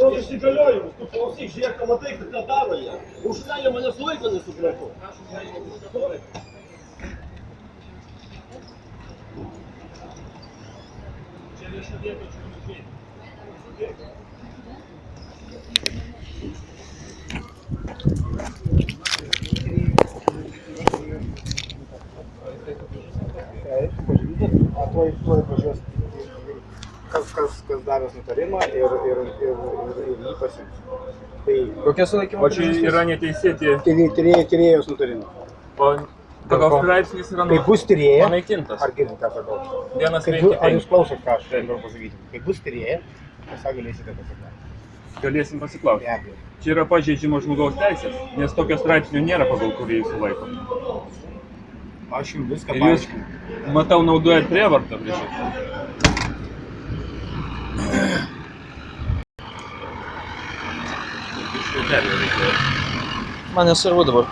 Aš įsigaliojimus, tu klausyk, žiūrėk, matai, kad nedaro jie. Už ką jie mane sulaiko, nesupratau. Čia vieša vieta, čia užžiūrėti. Tuoj važiuos, kas davęs nutarimą ir jį pasiims. Kokia sulaikymo O čia yra neteisėti. Tyrėjos nutarimas. O pagal straipsnis yra Kai bus tyrėja, panaikintas. ar girdite, ką sakau? Vienas Ar veikia jūs 5. klausot, ką aš noriu pasakyti? Kai bus tyrėja, ką galėsite pasakyti? Galėsim pasiklausyti. Be abejo. Čia yra pažeidžiamos žmogaus teisės, nes tokio straipsnio nėra, pagal kurį jis sulaiko. Aš jums viską Ir jūs, paaiškinu. matau, naudojat prievartą prieš jį. Man nesvarbu dabar.